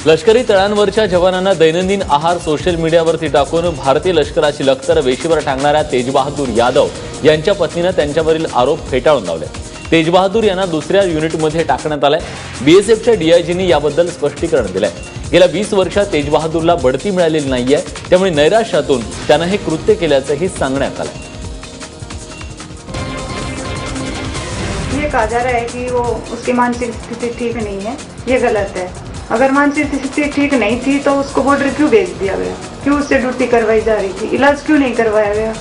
लष्करी तळांवरच्या जवानांना दैनंदिन आहार सोशल मीडियावरती टाकून भारतीय लष्कराची लखतर वेशीवर टाकणाऱ्या तेज बहादूर यादव यांच्या पत्नीने त्यांच्यावरील आरोप फेटाळून लावले। तेज बहादूर यांना दुसऱ्या युनिटमध्ये टाकण्यात आले। बीएसएफच्या डीआयजींनी याबद्दल स्पष्टीकरण दिले। गेल्या 20 वर्षात तेज बहादूरला बढती मिळालेली नाहीये, त्यामुळे नैराश्यातून त्याने हे कृत्य केल्याचंही सांगण्यात आलं। ये कहा जा रहा है कि वो उसकी मानसिक स्थिति ठीक नहीं है, ये गलत है। अगर मानसिक स्थिति ठीक नहीं थी तो उसको बॉर्डर क्यों भेज दिया गया, क्यों उससे ड्यूटी करवाई जा रही थी, इलाज क्यों नहीं करवाया गया।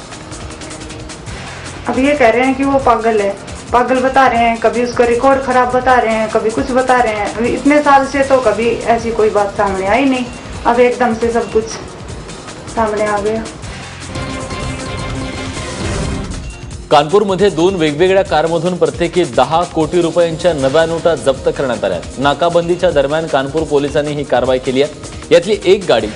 अब ये कह रहे हैं कि वो पागल है, पागल बता रहे हैं, कभी उसका रिकॉर्ड खराब बता रहे हैं, कभी कुछ बता रहे हैं। अभी इतने साल से तो कभी ऐसी कोई बात सामने आई नहीं, अब एकदम से सब कुछ सामने आ गया। कानपूरमध्ये 2 वेगवेगळ्या कारमधून प्रत्येकी 10 कोटी रुपयांच्या नव्या नोटा जप्त करण्यात आल्या। नाकाबंदीच्या दरम्यान कानपूर पोलिसांनी ही कारवाई केली आहे। यातली एक गाडी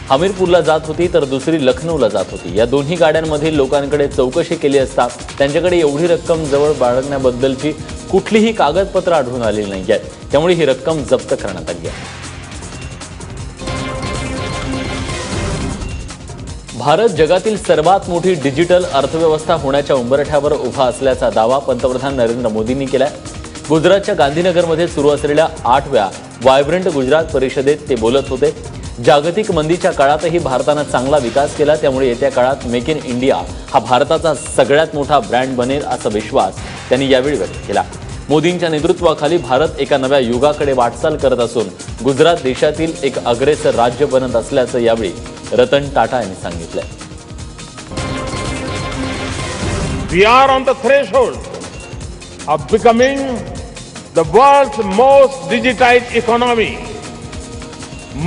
हमीरपूरला जात होती तर दुसरी लखनौला जात होती। या दोन्ही गाड्यांमधील लोकांकडे चौकशी केली असता त्यांच्याकडे एवढी रक्कम जवळ बाळगण्याबद्दलची कुठलीही कागदपत्र आढळून आलेली नाहीत, त्यामुळे ही रक्कम जप्त करण्यात आली आहे। भारत जगातील सर्वात मोठी डिजिटल अर्थव्यवस्था होण्याच्या उंबरठ्यावर उभा असल्याचा दावा पंतप्रधान नरेंद्र मोदींनी केलाय। गुजरातच्या गांधीनगरमध्ये सुरू असलेल्या 8व्या वायब्रंट गुजरात परिषदेत ते बोलत होते। जागतिक मंदीच्या काळातही भारताने चांगला विकास केला, त्यामुळे येत्या काळात मेक इन इंडिया हा भारताचा सगळ्यात मोठा ब्रँड बनेल असा विश्वास त्यांनी यावेळी व्यक्त केला। मोदींच्या नेतृत्वाखाली भारत एका नव्या युगाकडे वाटचाल करत असून गुजरात देशातील एक अग्रेसर राज्य बनत असल्याचं यावेळी रतन टाटा यांनी सांगितलं। We are on the threshold of becoming the world's most digitized economy.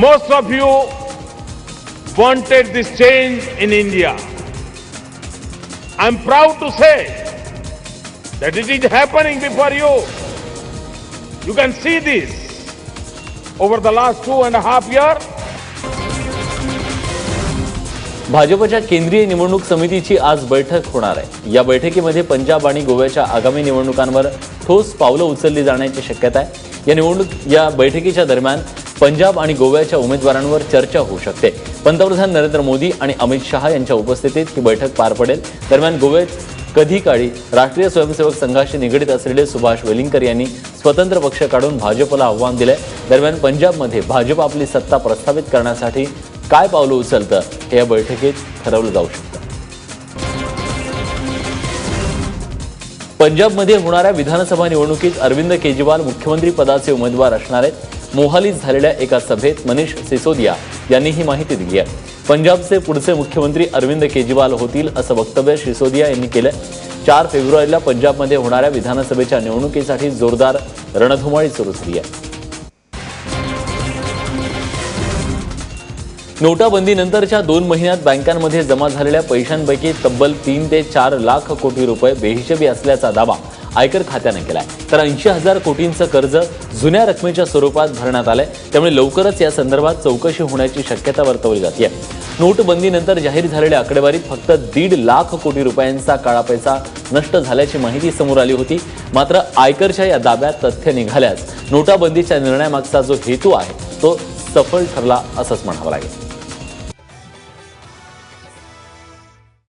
Most of you wanted this change in India. I'm proud to say that it is happening before you. You can see this over the last 2.5 years. भाजपच्या केंद्रीय निवडणूक समितीची आज बैठक होणार आहे। या बैठकीमध्ये पंजाब आणि गोव्याच्या आगामी निवडणुकांवर ठोस पावलं उचलली जाण्याची शक्यता आहे। या बैठकीच्या दरम्यान पंजाब आणि गोव्याच्या उमेदवारांवर चर्चा होऊ शकते। पंतप्रधान नरेंद्र मोदी आणि अमित शहा यांच्या उपस्थितीत ही बैठक पार पडेल। दरम्यान गोव्यात कधी काळी राष्ट्रीय स्वयंसेवक संघाशी निगडीत असलेले सुभाष वेलिंगकर यांनी स्वतंत्र पक्ष काढून भाजपला आव्हान दिले। दरम्यान पंजाबमध्ये भाजप आपली सत्ता प्रस्थापित करण्यासाठी काय पावलं उचलतं हे या बैठकीत ठरवलं जाऊ शकतं। पंजाबमध्ये होणाऱ्या विधानसभा निवडणुकीत अरविंद केजरीवाल मुख्यमंत्री पदाचे उमेदवार असणार आहेत। मोहालीत झालेल्या एका सभेत मनीष सिसोदिया यांनी ही माहिती दिली आहे। पंजाबचे पुढचे मुख्यमंत्री अरविंद केजरीवाल होतील असं वक्तव्य सिसोदिया यांनी केलं। 4 फेब्रुवारीला पंजाबमध्ये होणाऱ्या विधानसभेच्या निवडणुकीसाठी जोरदार रणधुमाळी सुरू झाली आहे। नोटाबंदीनंतरच्या 2 महिन्यात बँकांमध्ये जमा झालेल्या पैशांपैकी तब्बल 3 ते 4 लाख कोटी रुपये बेहिशेबी असल्याचा दावा आयकर खात्याने केलाय। तर 80,000 कोटींचं कर्ज जुन्या रकमेच्या स्वरूपात भरण्यात आलंय, त्यामुळे लवकरच या संदर्भात चौकशी होण्याची शक्यता वर्तवली जाते। नोटबंदीनंतर जाहीर झालेल्या आकडेवारीत फक्त 1.5 लाख कोटी रुपयांचा काळा पैसा नष्ट झाल्याची माहिती समोर आली होती। मात्र आयकरच्या या दाव्यात तथ्य निघाल्यास नोटाबंदीच्या निर्णयामागचा जो हेतू आहे तो सफल ठरला असंच म्हणावं लागेल।